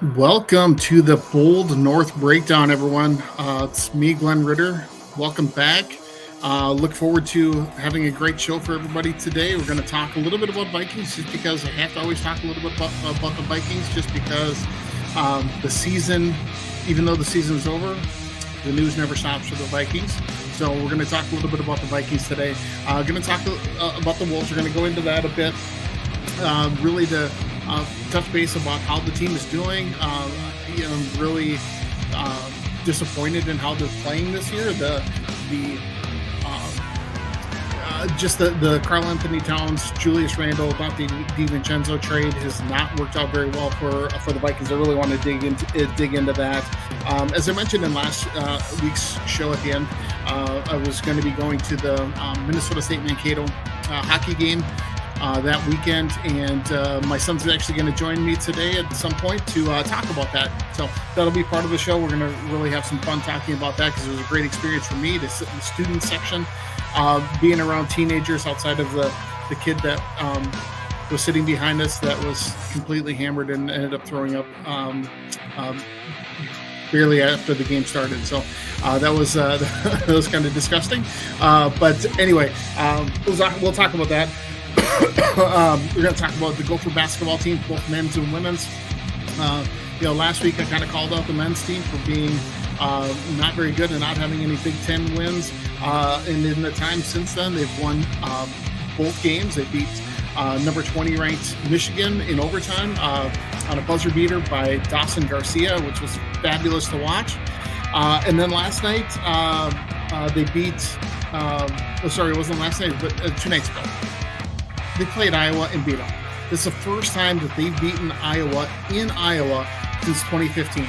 Welcome to the Bold North Breakdown, everyone. It's me, Glen Ritter. Welcome back. Look forward to having a great show for everybody today. We're going to talk a little bit about Vikings just because I have to always talk a little bit about the Vikings just because the season, even though the season is over, the news never stops for the Vikings. So we're going to talk a little bit about the Vikings today. Going to talk about the Wolves. We're going to go into that a bit, really to touch base about how the team is doing. I'm really disappointed in how they're playing this year. The Karl Anthony Towns, Julius Randle, Dante DiVincenzo trade has not worked out very well for the Vikings. I really want to dig into that. As I mentioned in last week's show at the end, I was going to be going to the Minnesota State Mankato hockey game that weekend, and my son's actually going to join me today at some point to talk about that. So that'll be part of the show. We're going to really have some fun talking about that because it was a great experience for me to sit in the student section, being around teenagers outside of the kid that was sitting behind us that was completely hammered and ended up throwing up barely after the game started. So that was that was kind of disgusting. But anyway, we'll talk about that. We're going to talk about the Gopher basketball team, both men's and women's. Last week I kind of called out the men's team for being not very good and not having any Big Ten wins. And in the time since then, they've won both games. They beat number 20 ranked Michigan in overtime on a buzzer beater by Dawson Garcia, which was fabulous to watch. And then last night they beat. It wasn't last night, but 2 nights ago. They played Iowa and beat them. This is the first time that they've beaten Iowa in Iowa since 2015.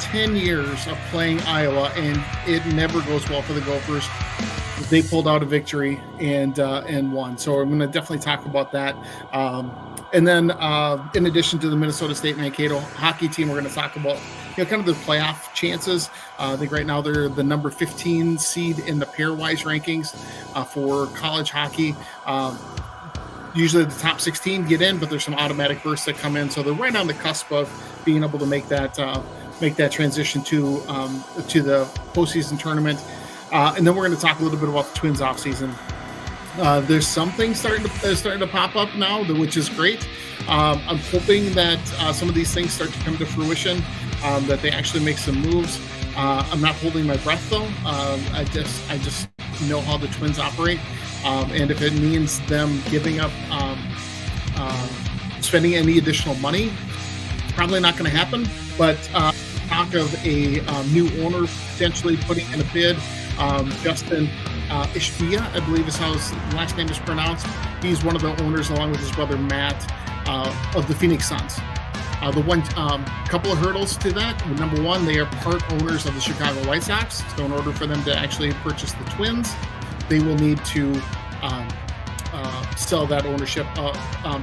10 years of playing Iowa, and it never goes well for the Gophers. They pulled out a victory and won. So we're going to definitely talk about that. And then in addition to the Minnesota State Mankato hockey team, we're going to talk about kind of the playoff chances. I think right now they're the number 15 seed in the pairwise rankings for college hockey. Usually the top 16 get in, but there's some automatic berths that come in. So they're right on the cusp of being able to make that transition to the postseason tournament. And then we're going to talk a little bit about the Twins offseason. There's something starting to pop up now, which is great. I'm hoping that some of these things start to come to fruition, that they actually make some moves. I'm not holding my breath though. I just know how the Twins operate. And if it means them giving up spending any additional money, probably not going to happen. But talk of a new owner potentially putting in a bid. Justin Ishbia, I believe is how his last name is pronounced. He's one of the owners, along with his brother Matt, of the Phoenix Suns. The one couple of hurdles to that. Number one, they are part owners of the Chicago White Sox. So in order for them to actually purchase the Twins, they will need to sell that ownership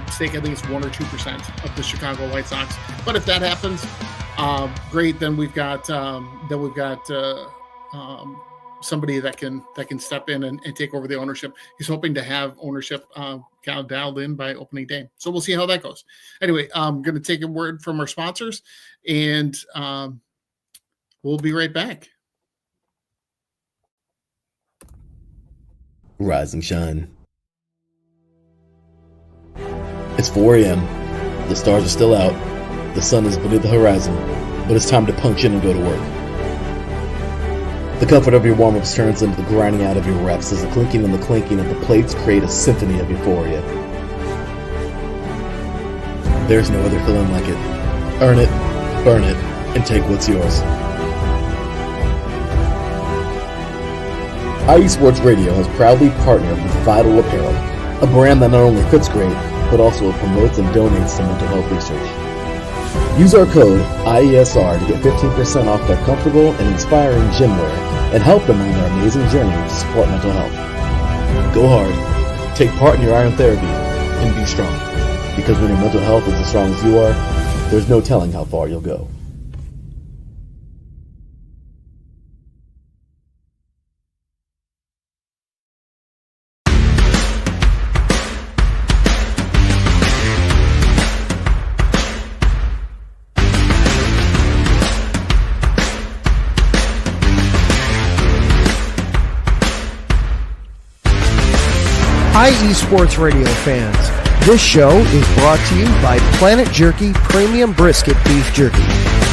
stake. I think it's 1 or 2% of the Chicago White Sox. But if that happens, great. Then we've got somebody that can step in and take over the ownership. He's hoping to have ownership kind of dialed in by opening day. So we'll see how that goes. Anyway, I'm going to take a word from our sponsors, and we'll be right back. Rise and shine. It's 4 a.m. The stars are still out. The sun is beneath the horizon, but it's time to punch in and go to work. The comfort of your warm-ups turns into the grinding out of your reps as the clinking and the clanking of the plates create a symphony of euphoria. There's no other feeling like it. Earn it, burn it, and take what's yours. IE Sports Radio has proudly partnered with Vital Apparel, a brand that not only fits great, but also promotes and donates to mental health research. Use our code IESR to get 15% off their comfortable and inspiring gym wear and help them on their amazing journey to support mental health. Go hard, take part in your iron therapy, and be strong. Because when your mental health is as strong as you are, there's no telling how far you'll go. IE Sports Radio fans, this show is brought to you by Planet Jerky Premium Brisket Beef Jerky.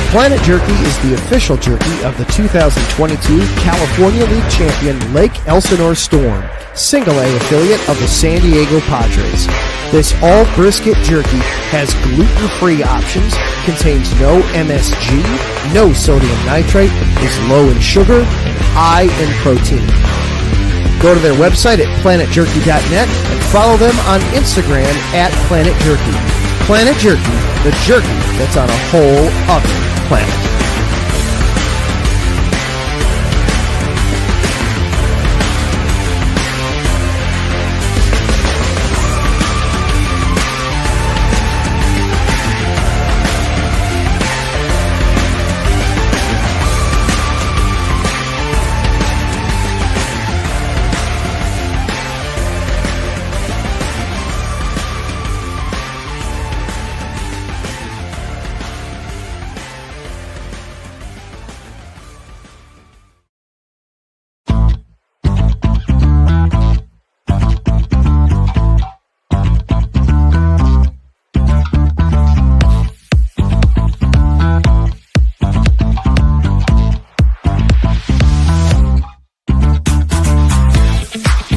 Planet Jerky is the official jerky of the 2022 California League champion Lake Elsinore Storm, Single A affiliate of the San Diego Padres. This all brisket jerky has gluten-free options, contains no MSG, no sodium nitrate, is low in sugar, and high in protein. Go to their website at planetjerky.net and follow them on Instagram at Planet Jerky. Planet Jerky, the jerky that's on a whole other planet.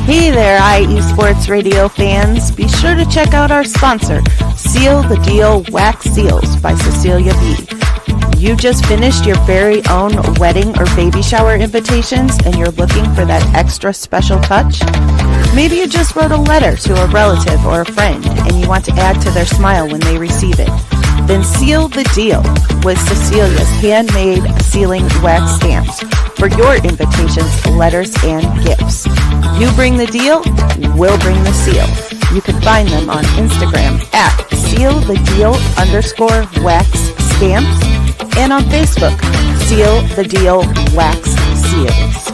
Hey there, IE Sports Radio fans. Be sure to check out our sponsor, Seal the Deal Wax Seals by Cecilia B. You just finished your very own wedding or baby shower invitations and you're looking for that extra special touch? Maybe you just wrote a letter to a relative or a friend and you want to add to their smile when they receive it. Then seal the deal with Cecilia's handmade sealing wax stamps for your invitations, letters, and gifts. You bring the deal, we'll bring the seal. You can find them on Instagram at sealthedeal_wax stamps and on Facebook, Seal the Deal Wax Seals.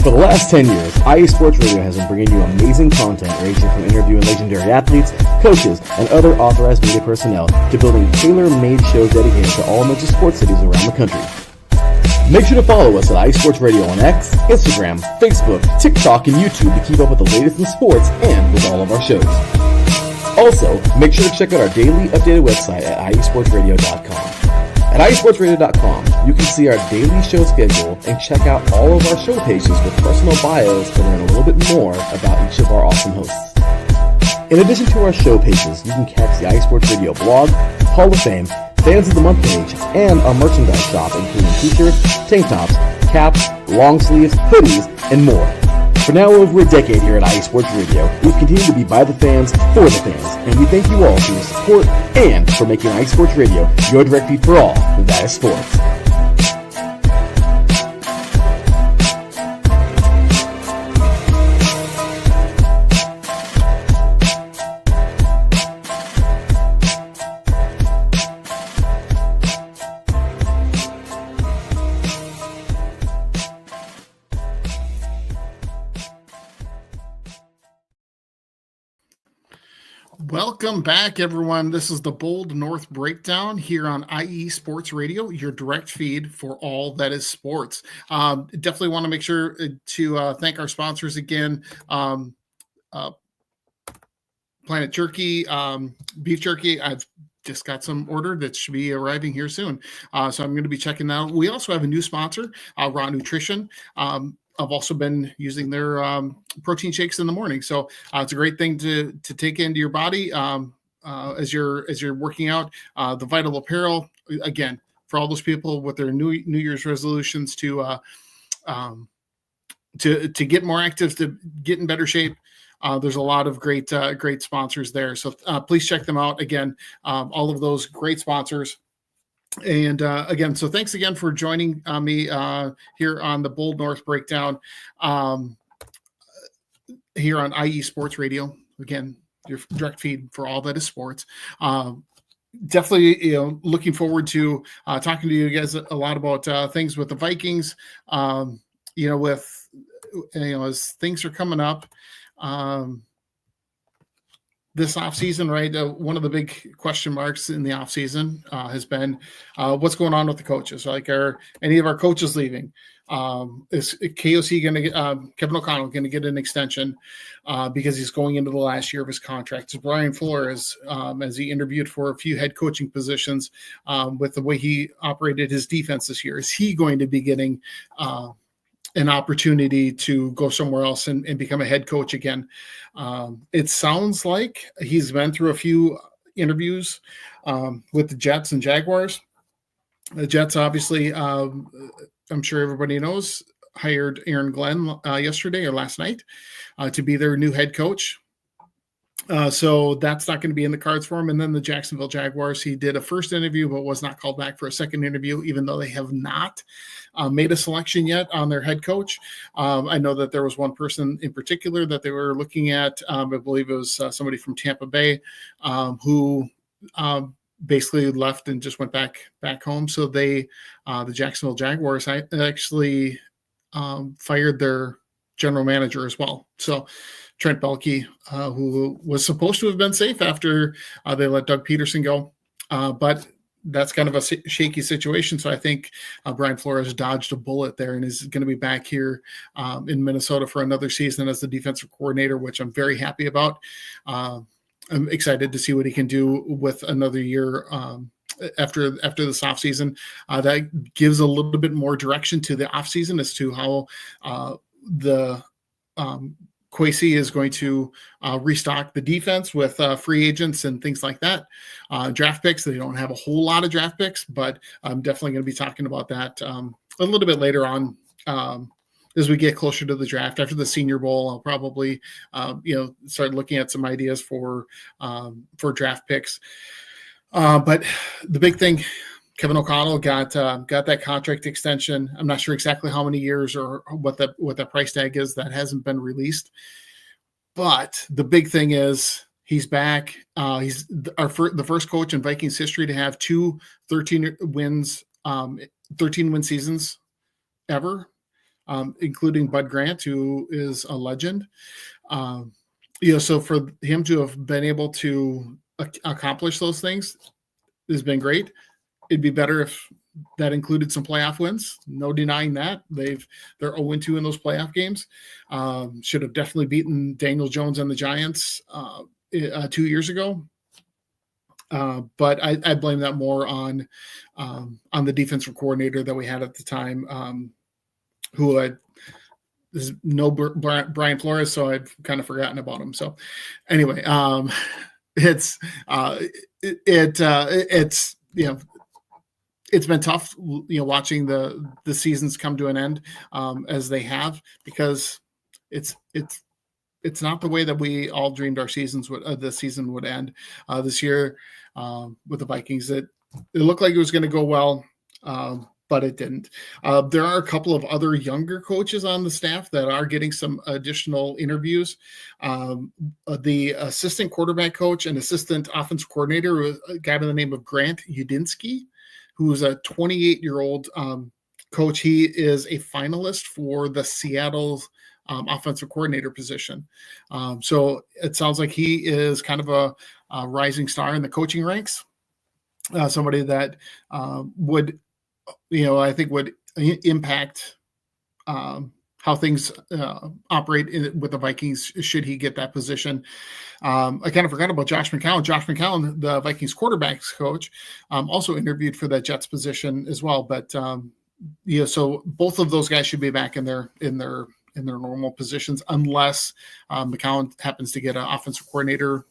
For the last 10 years, IE Sports Radio has been bringing you amazing content ranging from interviewing legendary athletes, coaches, and other authorized media personnel to building tailor-made shows dedicated to all major sports cities around the country. Make sure to follow us at IE Sports Radio on X, Instagram, Facebook, TikTok, and YouTube to keep up with the latest in sports and with all of our shows. Also, make sure to check out our daily updated website at iesportsradio.com. At iesportsradio.com, you can see our daily show schedule and check out all of our show pages with personal bios to learn a little bit more about each of our awesome hosts. In addition to our show pages, you can catch the IE Sports Radio blog, Hall of Fame, Fans of the Month page, and our merchandise shop including t-shirts, tank tops, caps, long sleeves, hoodies, and more. For now over a decade here at IE Sports Radio, we've continued to be by the fans, for the fans, and we thank you all for your support and for making IE Sports Radio your direct feed for all that is sports. Welcome back, everyone. This is the Bold North Breakdown here on IE Sports Radio, your direct feed for all that is sports. Definitely want to make sure to thank our sponsors again. Planet Jerky, Beef Jerky. I've just got some ordered that should be arriving here soon. So I'm going to be checking that out. We also have a new sponsor, Raw Nutrition. I've also been using their protein shakes in the morning, so it's a great thing to take into your body as you're working out. The Vital Apparel, again, for all those people with their New Year's resolutions to get more active, to get in better shape. There's a lot of great sponsors there, so please check them out. Again, all of those great sponsors And again, so thanks again for joining me here on the Bold North Breakdown here on IE Sports Radio. Again, your direct feed for all that is sports. Definitely, looking forward to talking to you guys a lot about things with the Vikings. With as things are coming up. This offseason, right? One of the big question marks in the offseason has been what's going on with the coaches. Like, are any of our coaches leaving? Is KOC going to get Kevin O'Connell going to get an extension because he's going into the last year of his contract? Is Brian Flores, as he interviewed for a few head coaching positions with the way he operated his defense this year, is he going to be getting an opportunity to go somewhere else and become a head coach again? It sounds like he's been through a few interviews with the Jets and Jaguars. The Jets, obviously, I'm sure everybody knows, hired Aaron Glenn yesterday or last night to be their new head coach. So that's not going to be in the cards for him. And then the Jacksonville Jaguars, he did a first interview, but was not called back for a second interview, even though they have not made a selection yet on their head coach. I know that there was one person in particular that they were looking at. I believe it was somebody from Tampa Bay who basically left and just went back home. So they, the Jacksonville Jaguars, actually fired their general manager as well. So Trent Baalke, who was supposed to have been safe after they let Doug Peterson go. But that's kind of a shaky situation. So I think Brian Flores dodged a bullet there and is going to be back here in Minnesota for another season as the defensive coordinator, which I'm very happy about. I'm excited to see what he can do with another year after this offseason. That gives a little bit more direction to the offseason as to how the Kwesi is going to restock the defense with free agents and things like that. Draft picks, they don't have a whole lot of draft picks, but I'm definitely going to be talking about that a little bit later on as we get closer to the draft. After the Senior Bowl, I'll probably start looking at some ideas for draft picks. But the big thing, Kevin O'Connell got that contract extension. I'm not sure exactly how many years or what that price tag is. That hasn't been released. But the big thing is he's back. He's the first coach in Vikings history to have 2 13 win seasons ever, including Bud Grant, who is a legend. So for him to have been able to accomplish those things has been great. It'd be better if that included some playoff wins. No denying that. They're 0-2 in those playoff games. Should have definitely beaten Daniel Jones and the Giants 2 years ago. But I blame that more on the defensive coordinator that we had at the time, who there's no Brian Flores, so I've kind of forgotten about him. So anyway, it's it's been tough, watching the seasons come to an end as they have, because it's not the way that we all dreamed our seasons the season would end this year with the Vikings. It looked like it was going to go well, but it didn't. There are a couple of other younger coaches on the staff that are getting some additional interviews. The assistant quarterback coach and assistant offensive coordinator, a guy by the name of Grant Udinsky, who's a 28-year-old coach. He is a finalist for the Seattle offensive coordinator position. So it sounds like he is kind of a rising star in the coaching ranks. Somebody that would, I think would impact how things operate with the Vikings should he get that position. I kind of forgot about Josh McCown. Josh McCown, the Vikings quarterbacks coach, also interviewed for that Jets position as well. But so both of those guys should be back in their normal positions, unless McCown happens to get an offensive coordinator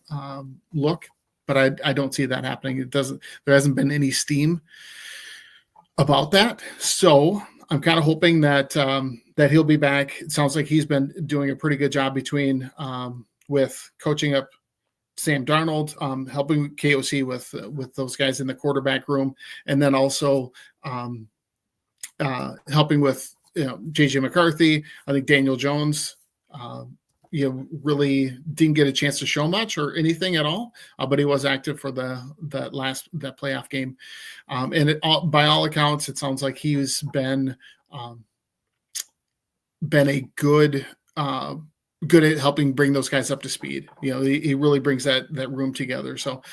look. But I don't see that happening. There hasn't been any steam about that. So I'm kind of hoping that he'll be back. It sounds like he's been doing a pretty good job between with coaching up Sam Darnold, helping KOC with those guys in the quarterback room, and then also helping with JJ McCarthy. I think Daniel Jones, really didn't get a chance to show much or anything at all, but he was active for that playoff game, and by all accounts, it sounds like he's been a good at helping bring those guys up to speed. He really brings that room together. So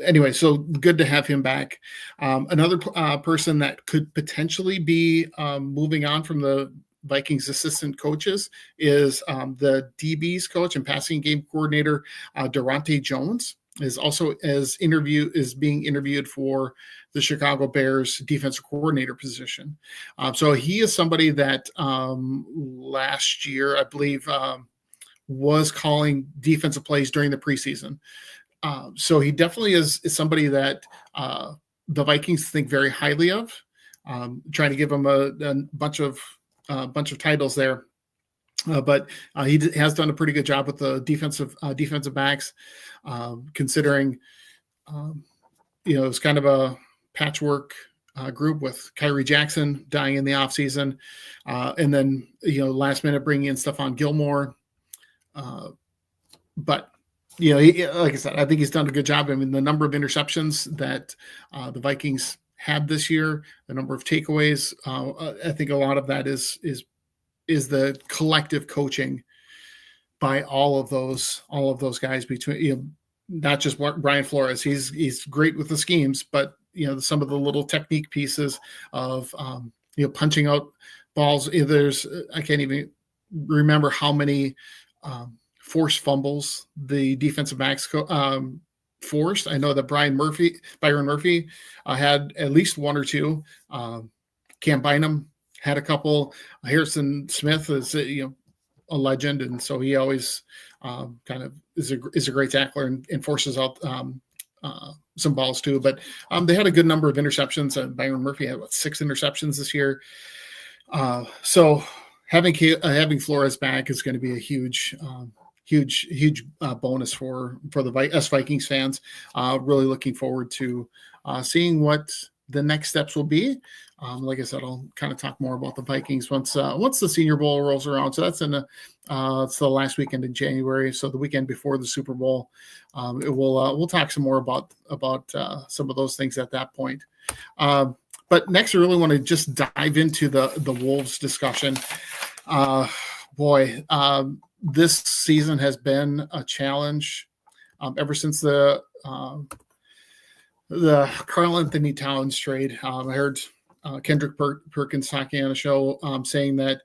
anyway, so good to have him back. Another person that could potentially be moving on from the Vikings assistant coaches is the DB's coach and passing game coordinator, Durante Jones, is being interviewed for the Chicago Bears defensive coordinator position. So he is somebody that last year, I believe, was calling defensive plays during the preseason. So he definitely is somebody that the Vikings think very highly of, trying to give him a bunch of titles there. But he has done a pretty good job with the defensive backs, considering, it's kind of a patchwork group with Kyrie Jackson dying in the offseason. And then, last minute bringing in Stephon Gilmore. But, like I said, I think he's done a good job. I mean, the number of interceptions that the Vikings had this year, the number of takeaways, I think a lot of that is the collective coaching by all of those guys, between not just Brian Flores. He's great with the schemes, but some of the little technique pieces of punching out balls. I can't even remember how many forced fumbles the defensive backs forced. I know that Byron Murphy had at least one or two. Cam Bynum had a couple. Harrison Smith is a legend, and so he always kind of is a great tackler and forces out some balls too. But they had a good number of interceptions. Byron Murphy had 6 interceptions this year. So having Flores back is going to be a huge bonus for us Vikings fans. Really looking forward to seeing what the next steps will be. Like I said, I'll kind of talk more about the Vikings once the Senior Bowl rolls around. So that's it's the last weekend in January. So the weekend before the Super Bowl, we'll talk some more about some of those things at that point. But next, I really want to just dive into the Wolves discussion. This season has been a challenge ever since the Karl Anthony Towns trade. I heard Kendrick Perkins talking on a show saying that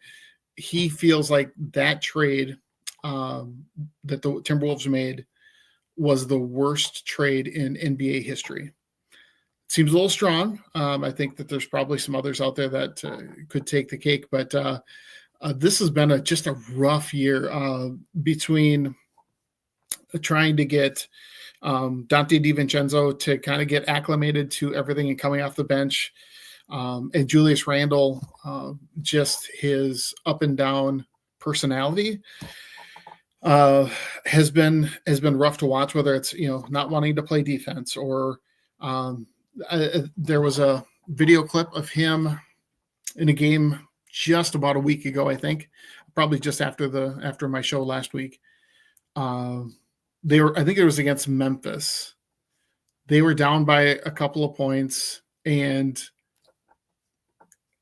he feels like that trade that the Timberwolves made was the worst trade in NBA history. Seems a little strong. I think that there's probably some others out there that could take the cake, but this has been just a rough year between trying to get Dante DiVincenzo to kind of get acclimated to everything and coming off the bench, and Julius Randle, just his up and down personality has been rough to watch. Whether it's not wanting to play defense or there was a video clip of him in a game just about a week ago, I think, probably just after my show last week. I think it was against Memphis. They were down by a couple of points, and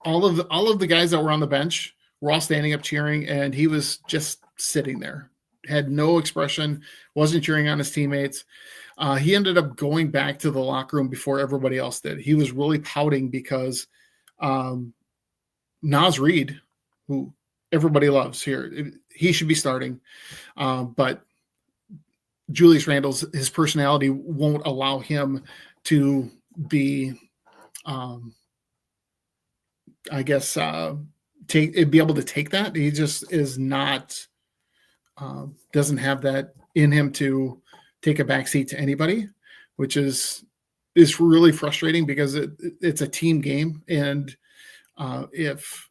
all of the guys that were on the bench were all standing up cheering, and he was just sitting there, had no expression, wasn't cheering on his teammates. He ended up going back to the locker room before everybody else did. He was really pouting because Naz Reid, who everybody loves here, he should be starting, but Julius Randle's his personality won't allow him to be, be able to take that. He just is not, doesn't have that in him to take a backseat to anybody, which is really frustrating because it's a team game. And if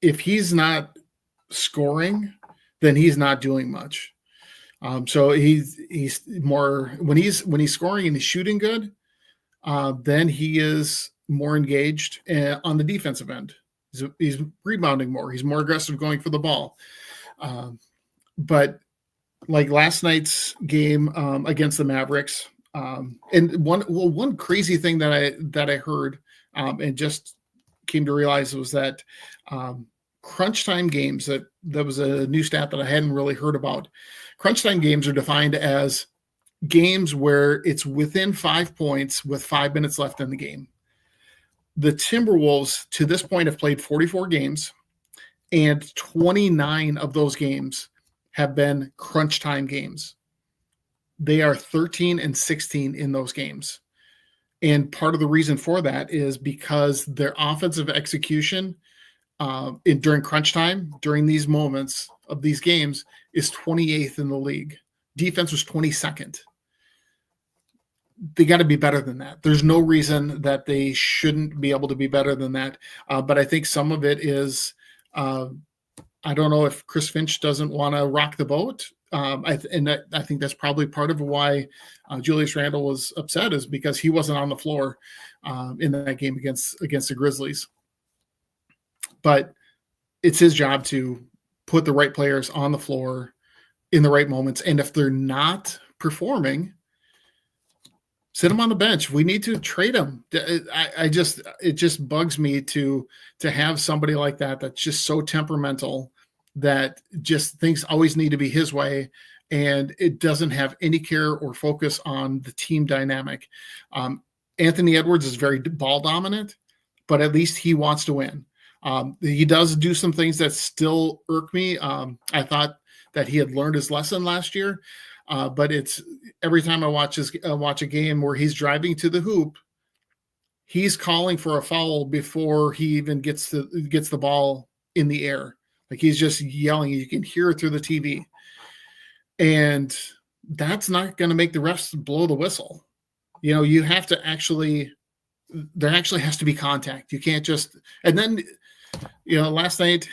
he's not scoring, then he's not doing much. So he's more when he's scoring and he's shooting good, then he is more engaged on the defensive end. He's rebounding more. He's more aggressive going for the ball. But like last night's game against the Mavericks, and one crazy thing that I heard and just came to realize was that crunch time games, that was a new stat that I hadn't really heard about. Crunch time games are defined as games where it's within 5 points with 5 minutes left in the game. The Timberwolves to this point have played 44 games, and 29 of those games have been crunch time games. They are 13-16 in those games. And part of the reason for that is because their offensive execution during crunch time, during these moments of these games, is 28th in the league. Defense was 22nd. They got to be better than that. There's no reason that they shouldn't be able to be better than that. But I think some of it is, I don't know if Chris Finch doesn't want to rock the boat. I think that's probably part of why Julius Randle was upset, is because he wasn't on the floor in that game against the Grizzlies. But it's his job to put the right players on the floor in the right moments. And if they're not performing, sit them on the bench. We need to trade them. It just bugs me to have somebody like that that's just so temperamental, that just things always need to be his way, and it doesn't have any care or focus on the team dynamic. Anthony Edwards is very ball dominant, but at least he wants to win. He does do some things that still irk me. I thought that he had learned his lesson last year, but it's every time I watch a game where he's driving to the hoop, he's calling for a foul before he even gets the ball in the air. Like, he's just yelling. You can hear it through the TV. And that's not going to make the refs blow the whistle. You have to there actually has to be contact. You can't just, and then, last night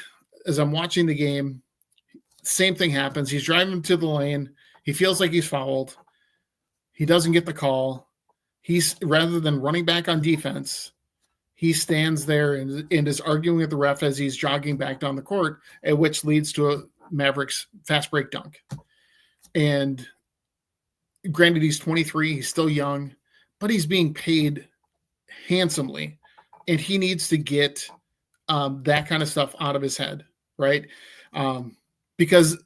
as I'm watching the game, same thing happens. He's driving to the lane. He feels like he's fouled. He doesn't get the call. Rather than running back on defense, he stands there and is arguing with the ref as he's jogging back down the court, which leads to a Mavericks fast break dunk. And granted, he's 23, he's still young, but he's being paid handsomely, and he needs to get that kind of stuff out of his head, right? Because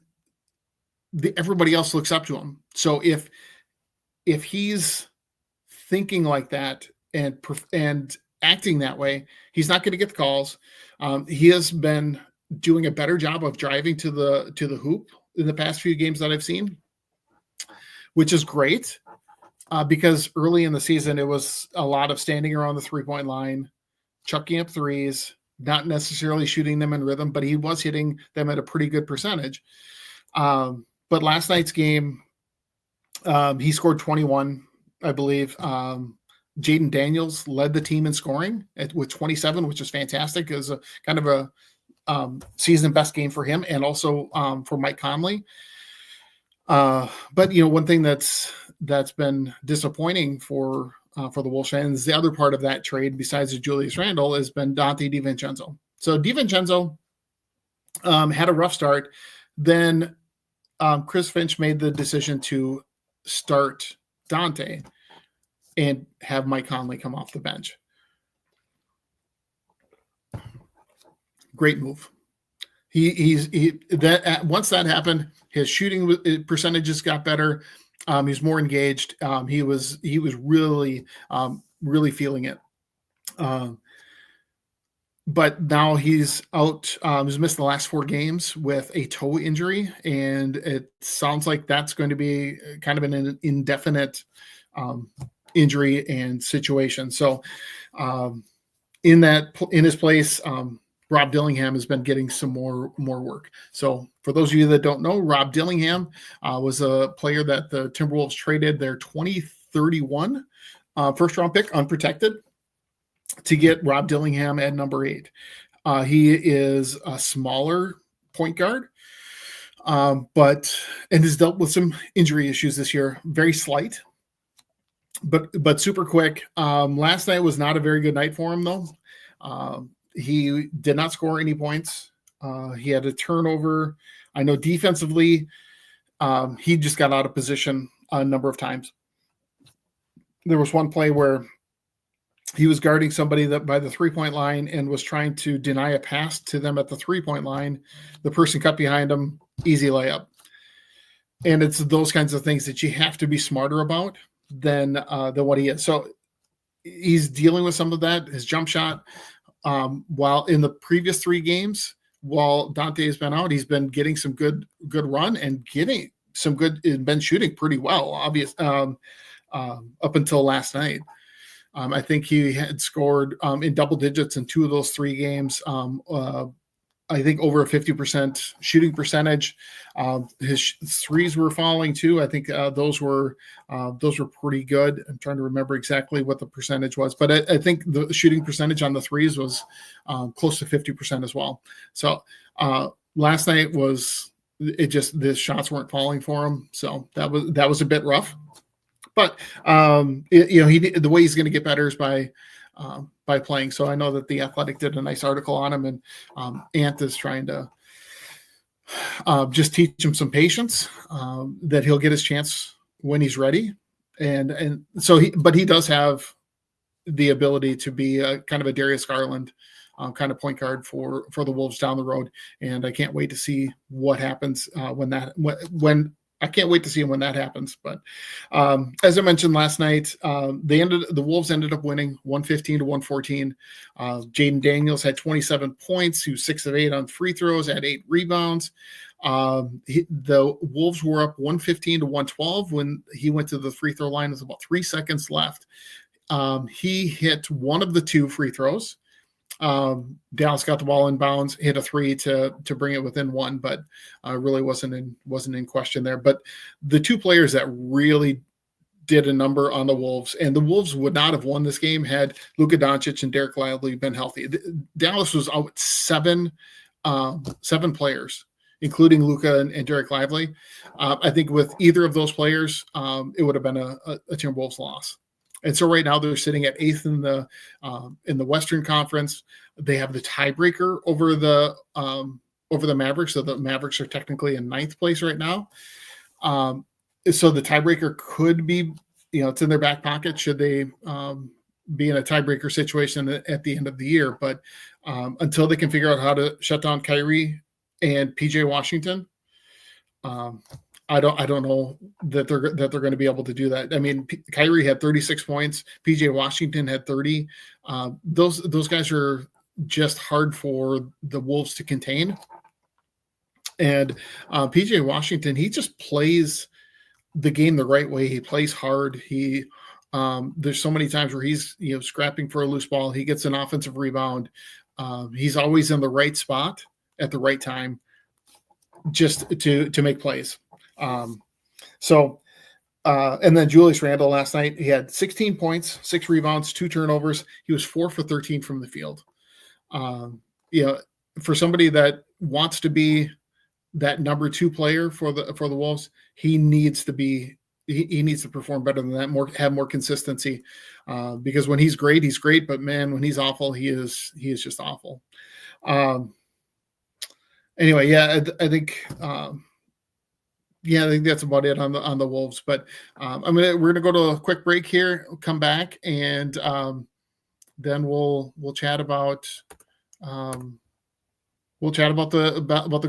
everybody else looks up to him. So if he's thinking like that and acting that way, he's not going to get the calls. He has been doing a better job of driving to the hoop in the past few games that I've seen, which is great, because early in the season, it was a lot of standing around the 3-point line, chucking up threes, not necessarily shooting them in rhythm, but he was hitting them at a pretty good percentage. But last night's game, he scored 21, I believe. Jaden Daniels led the team in scoring with 27, which is fantastic. It was a kind of a season best game for him, and also for Mike Conley. But one thing that's been disappointing for the Wolves fans, the other part of that trade besides Julius Randle, has been Dante DiVincenzo. So DiVincenzo had a rough start. Then Chris Finch made the decision to start Dante and have Mike Conley come off the bench. Great move. Once that happened, his shooting percentages got better. He's more engaged. He was really feeling it. But now he's out. He's missed the last 4 games with a toe injury, and it sounds like that's going to be kind of an indefinite injury and situation. So in his place, Rob Dillingham has been getting some more work. So for those of you that don't know, Rob Dillingham was a player that the Timberwolves traded their 2031 first round pick unprotected to get Rob Dillingham at number 8. He is a smaller point guard. but has dealt with some injury issues this year. Very slight, but super quick. Last night was not a very good night for him, though. He did not score any points. He had a turnover. I know defensively, he just got out of position a number of times. There was one play where he was guarding somebody that by the 3-point line and was trying to deny a pass to them at the 3-point line. The person cut behind him, easy layup. And it's those kinds of things that you have to be smarter about than what he is. So he's dealing with some of that. His jump shot, while in the previous 3 games, while Dante has been out, he's been getting some good run and getting some good, been shooting pretty well, obvious, up until last night. I think he had scored in double digits in 2 of those 3 games. I think over a 50% shooting percentage. His threes were falling too. I think those were pretty good. I'm trying to remember exactly what the percentage was, but I think the shooting percentage on the threes was close to 50% as well. So last night the shots weren't falling for him. So that was a bit rough. But the way he's going to get better is by playing. So I know that The Athletic did a nice article on him, and Ant is trying to just teach him some patience, that he'll get his chance when he's ready. And so he does have the ability to be kind of a Darius Garland kind of point guard for the Wolves down the road. And I can't wait to see what happens when I can't wait to see him when that happens. But as I mentioned last night, the Wolves ended up winning 115-114. Jaden Daniels had 27 points. He was 6 of 8 on free throws, had 8 rebounds. The Wolves were up 115-112 when he went to the free throw line. With about 3 seconds left. He hit one of the 2 free throws. Dallas got the ball in bounds, hit a 3 to bring it within 1, but really wasn't in question there. But the 2 players that really did a number on the Wolves, and the Wolves would not have won this game had Luka Doncic and Derek Lively been healthy. Dallas was out 7 players, including Luka and Derek Lively. I think with either of those players, it would have been a Timberwolves loss. And so right now they're sitting at 8th in the Western Conference. They have the tiebreaker over the Mavericks. So the Mavericks are technically in 9th place right now. So the tiebreaker could be, it's in their back pocket should they be in a tiebreaker situation at the end of the year. But until they can figure out how to shut down Kyrie and PJ Washington, I don't know that they're going to be able to do that. I mean, Kyrie had 36 points. PJ Washington had 30. Those guys are just hard for the Wolves to contain. And PJ Washington, he just plays the game the right way. He plays hard. There's so many times where he's scrapping for a loose ball. He gets an offensive rebound. He's always in the right spot at the right time, just to make plays. And then Julius Randle last night, he had 16 points, 6 rebounds, 2 turnovers. He was 4 for 13 from the field. For somebody that wants to be that number 2 player for the Wolves, he needs to perform better than that, have more consistency. Because when he's great, but man, when he's awful, he is just awful. Anyway, yeah, I think that's about it on the Wolves. But we're gonna go to a quick break here. We'll come back, and then we'll chat about the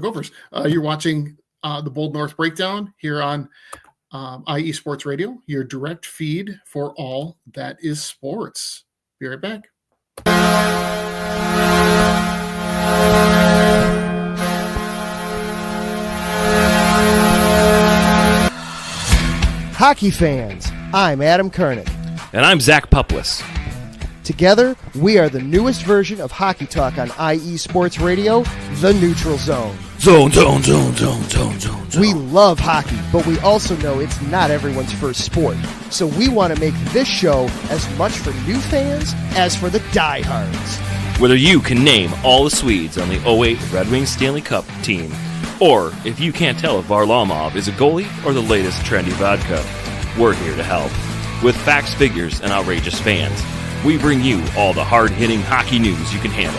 Gophers. You're watching the Bold North Breakdown here on IE Sports Radio, your direct feed for all that is sports. Be right back. Hockey fans, I'm Adam Kernan. And I'm Zach Puplis. Together, we are the newest version of Hockey Talk on IE Sports Radio, The Neutral Zone. Zone. We love hockey, but we also know it's not everyone's first sport. So we want to make this show as much for new fans as for the diehards. Whether you can name all the Swedes on the 08 Red Wings Stanley Cup team, Or if you can't tell if Varlamov is a goalie or the latest trendy vodka, we're here to help. With facts, figures, and outrageous fans, we bring you all the hard-hitting hockey news you can handle,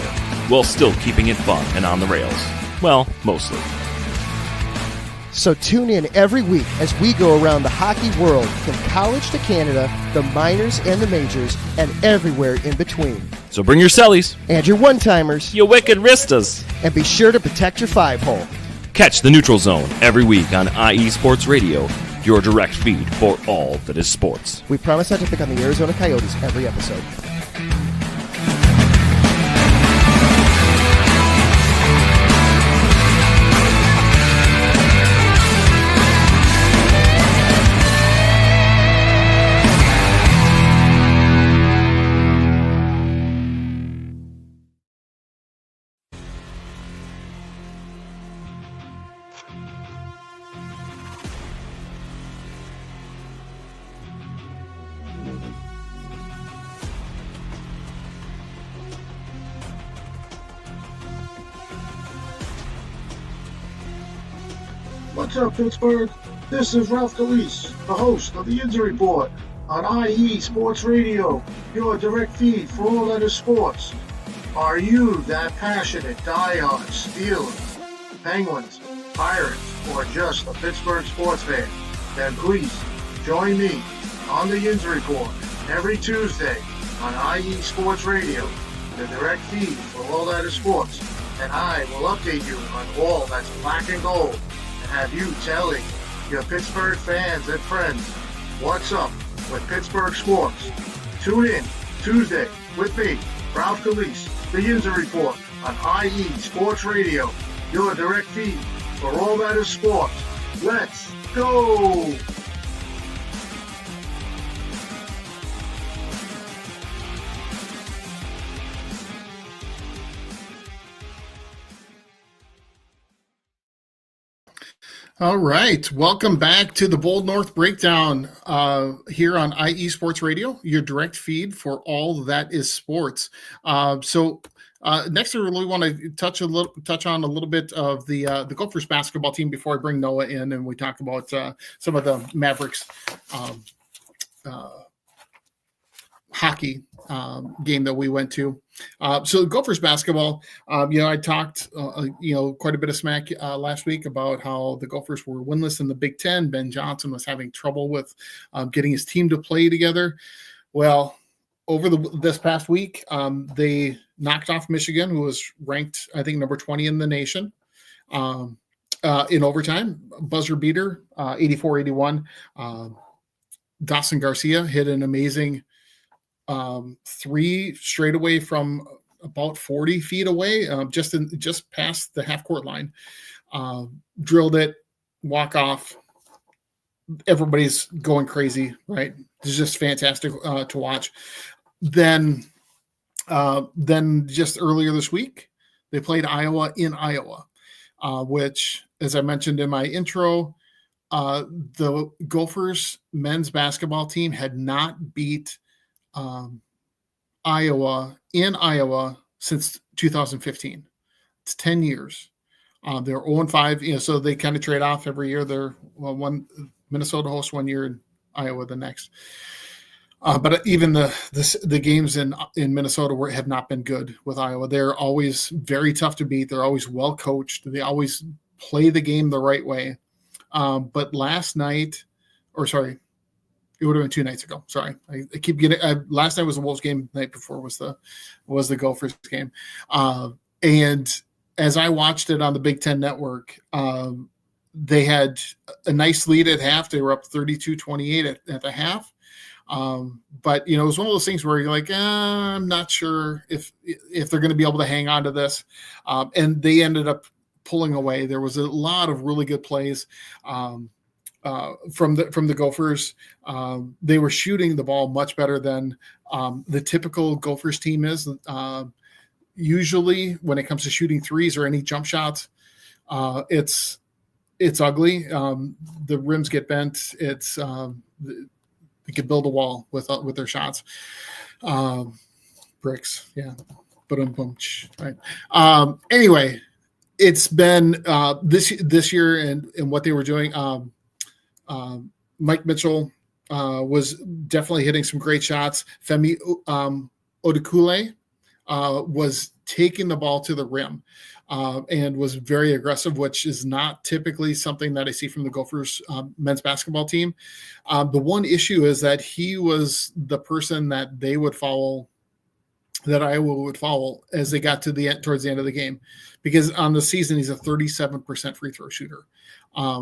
while still keeping it fun and on the rails. Well, mostly. So tune in every week as we go around the hockey world, from college to Canada, the minors and the majors, and everywhere in between. So bring your cellies, And your one-timers, you wicked wristas. and be sure to protect your five-hole. Catch the Neutral Zone every week on IE Sports Radio, your direct feed for all that is sports. We promise not to pick on the Arizona Coyotes every episode. What's up, Pittsburgh? This is Ralph Calise, the host of the Injury Report on IE Sports Radio, your direct feed for all that is sports. Are you that passionate diehard Steelers, Penguins, Pirates, or just a Pittsburgh sports fan? Then please join me on the Injury Report every Tuesday on IE Sports Radio, the direct feed for all that is sports, and I will update you on all that's black and gold, have you telling your Pittsburgh fans and friends what's up with Pittsburgh sports. Tune in Tuesday with me, Ralph Calise, the Injury Report on IE Sports Radio, your direct feed for all that is sports. Let's go! All right. Welcome back to the Bold North Breakdown here on IE Sports Radio, your direct feed for all that is sports. So next, I really want to touch on a little bit of the Gophers basketball team before I bring Noah in and we talk about some of the Mavericks hockey game that we went to. So Gophers basketball, I talked, quite a bit of smack last week about how the Gophers were winless in the Big Ten. Ben Johnson was having trouble with getting his team to play together. Well, over this past week, they knocked off Michigan, who was ranked, I think, number 20 in the nation. In overtime, buzzer beater, 84-81. Dawson Garcia hit an amazing three straight away from about 40 feet away, just past the half court line. Drilled it, walk off. Everybody's going crazy, right? It's just fantastic to watch. Then just earlier this week, they played Iowa in Iowa, which, as I mentioned in my intro, the Gophers men's basketball team had not beat Iowa in Iowa since 2015. It's 10 years. They're 0-5, so they kind of trade off every year. They're one Minnesota hosts one year and Iowa the next. But even the games in Minnesota have not been good with Iowa. They're always very tough to beat. They're always well coached. They always play the game the right way. But last night, it would have been 2 nights ago. Sorry, I keep getting. Last night was the Wolves game. The night before was the Gophers game. And as I watched it on the Big Ten Network, they had a nice lead at half. They were up 32-28 at the half. But it was one of those things where you're like, I'm not sure if they're going to be able to hang on to this. And they ended up pulling away. There was a lot of really good plays. From the Gophers. They were shooting the ball much better than the typical Gophers team is. Usually when it comes to shooting threes or any jump shots, it's ugly. The rims get bent. It's they could build a wall with their shots. Bricks, yeah. Right. Anyway, it's been this year and what they were doing. Mike Mitchell was definitely hitting some great shots. Femi Odukule was taking the ball to the rim and was very aggressive, which is not typically something that I see from the Gophers men's basketball team. The one issue is that he was the person that they would foul, that Iowa would foul as they got to the end, towards the end of the game, because on the season he's a 37% free throw shooter,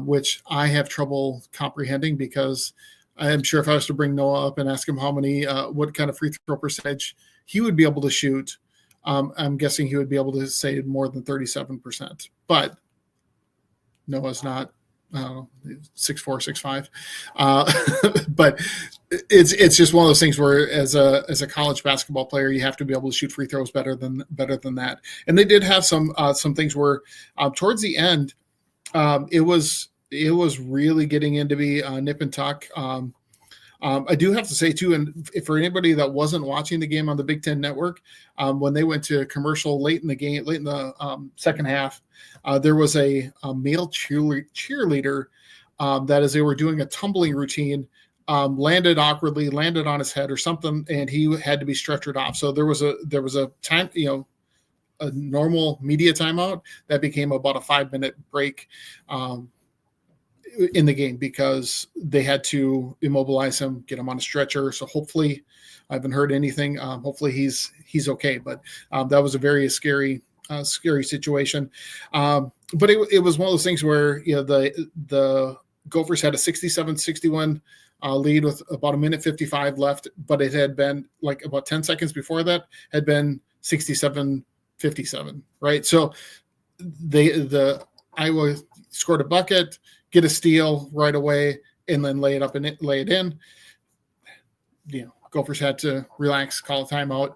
which I have trouble comprehending, because I'm sure if I was to bring Noah up and ask him what kind of free throw percentage he would be able to shoot, I'm guessing he would be able to say more than 37%. But Noah's not, I don't know, 6'4", 6'5", but it's just one of those things where as a college basketball player, you have to be able to shoot free throws better than that. And they did have some things where towards the end, it was really getting into be nip and tuck. I do have to say too, and for anybody that wasn't watching the game on the Big Ten Network, when they went to commercial late in the second half, there was a male cheerleader that, as they were doing a tumbling routine, landed awkwardly, landed on his head or something, and he had to be stretchered off. So there was a time, a normal media timeout that became about a 5-minute break in the game, because they had to immobilize him, get him on a stretcher. So hopefully, I haven't heard anything. Hopefully he's okay. But that was a very scary situation. But it was one of those things where the Gophers had a 67-61 lead with about 1:55 left, but it had been like about 10 seconds before that had been 67-57, right? So the Iowa scored a bucket, get a steal right away, and then lay it in. Gophers had to relax, call a timeout.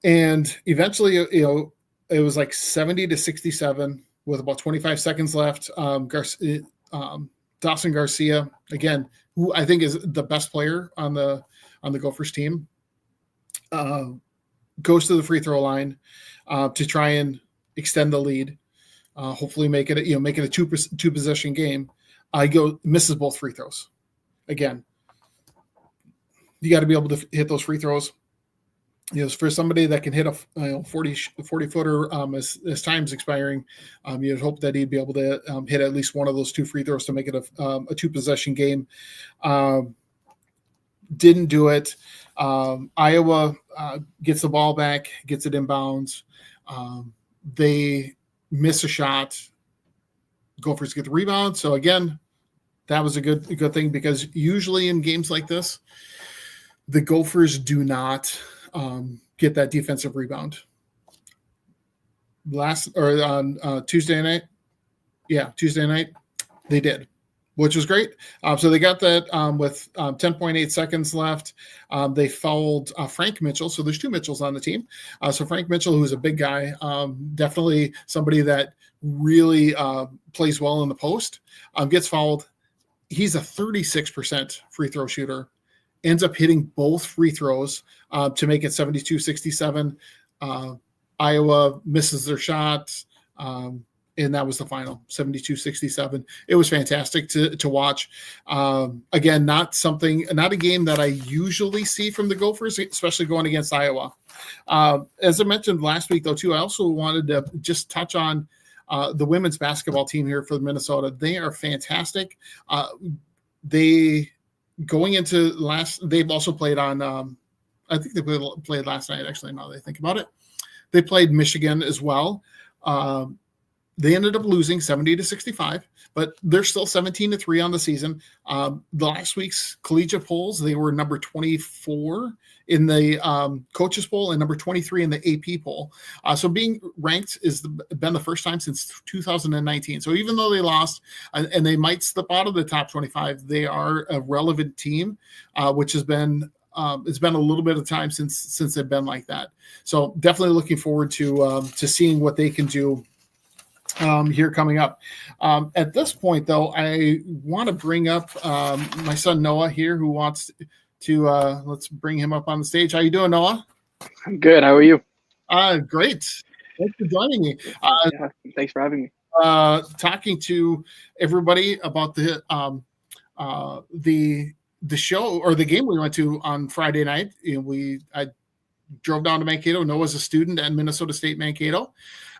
And eventually, it was like 70-67 with about 25 seconds left. Dawson Garcia, again, who I think is the best player on the Gophers team, goes to the free throw line to try and extend the lead. Hopefully make it a two possession game. Misses both free throws. Again, you got to be able to hit those free throws. For somebody that can hit a 40 footer as time's expiring, you'd hope that he'd be able to hit at least one of those two free throws to make it a two possession game. Didn't do it. Iowa gets the ball back, gets it inbounds. They miss a shot. Gophers get the rebound. So again, that was a good thing, because usually in games like this, the Gophers do not get that defensive rebound. On Tuesday night, they did, which was great. So they got that with 10.8 seconds left. They fouled Frank Mitchell. So there's two Mitchells on the team. So Frank Mitchell, who's a big guy, definitely somebody that really plays well in the post, gets fouled. He's a 36% free throw shooter, ends up hitting both free throws to make it 72-67. Iowa misses their shot. And that was the final, 72-67. It was fantastic to watch. Again, not a game that I usually see from the Gophers, especially going against Iowa. As I mentioned last week, though, too, I also wanted to just touch on the women's basketball team here for Minnesota. They are fantastic. They've also played on, I think they played last night, actually, now that I think about it. They played Michigan as well. They ended up losing 70-65, but they're still 17-3 on the season. The last week's collegiate polls, they were number 24 in the coaches poll and number 23 in the AP poll. So being ranked been the first time since 2019. So even though they lost and they might slip out of the top 25, they are a relevant team, which has been it's been a little bit of time since they've been like that. So definitely looking forward to seeing what they can do here coming up. At this point, though, I want to bring up my son Noah here, who wants to let's bring him up on the stage. How you doing, Noah? I'm good. How are you? Great. Thanks for joining me. Yeah, thanks for having me. Talking to everybody about the show or the game we went to on Friday night. I drove down to Mankato. Noah's a student at Minnesota State Mankato,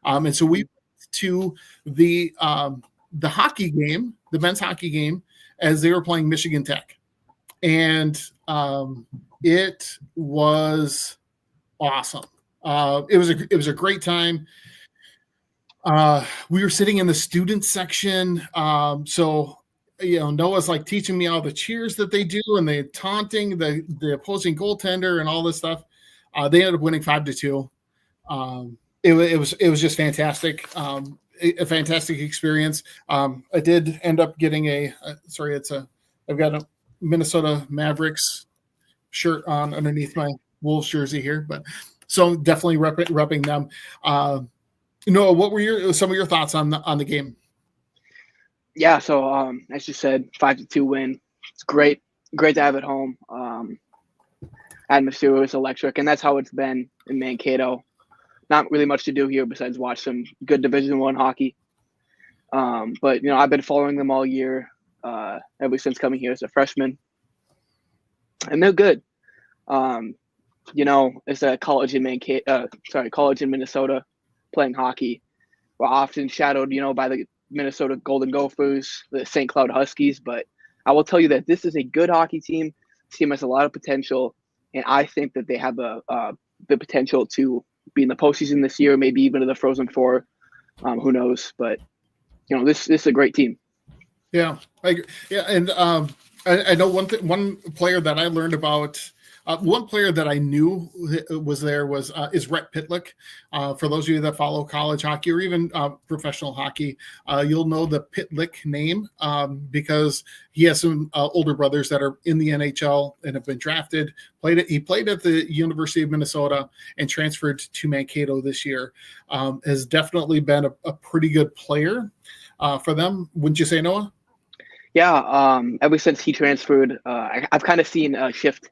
and so we went to the hockey game, the men's hockey game, as they were playing Michigan Tech, and it was awesome. It was a great time. We were sitting in the student section, so Noah's like teaching me all the cheers that they do and the taunting the opposing goaltender and all this stuff. They ended up winning 5-2. It was just fantastic. A fantastic experience. I did end up getting I've got a Minnesota Mavericks shirt on underneath my Wolves jersey here, but so definitely repping them. Noah, what were some of your thoughts on the game? Yeah, so as you said, 5-2 win. It's great to have at home. Atmosphere was electric, and that's how it's been in Mankato. Not really much to do here besides watch some good Division I hockey. But I've been following them all year, ever since coming here as a freshman, and they're good. As a college in Minnesota, playing hockey, we're often shadowed, by the Minnesota Golden Gophers, the St. Cloud Huskies. But I will tell you that this is a good hockey team. This team has a lot of potential, and I think that they have the potential to be in the postseason this year, maybe even to the Frozen Four. Who knows? But this is a great team. Yeah, and I know one player that I learned about. One player that I knew was there is Rhett Pitlick. For those of you that follow college hockey or even professional hockey, you'll know the Pitlick name because he has some older brothers that are in the NHL and have been drafted. He played at the University of Minnesota and transferred to Mankato this year. Has definitely been a pretty good player for them. Wouldn't you say, Noah? Yeah. Ever since he transferred, I've kind of seen a shift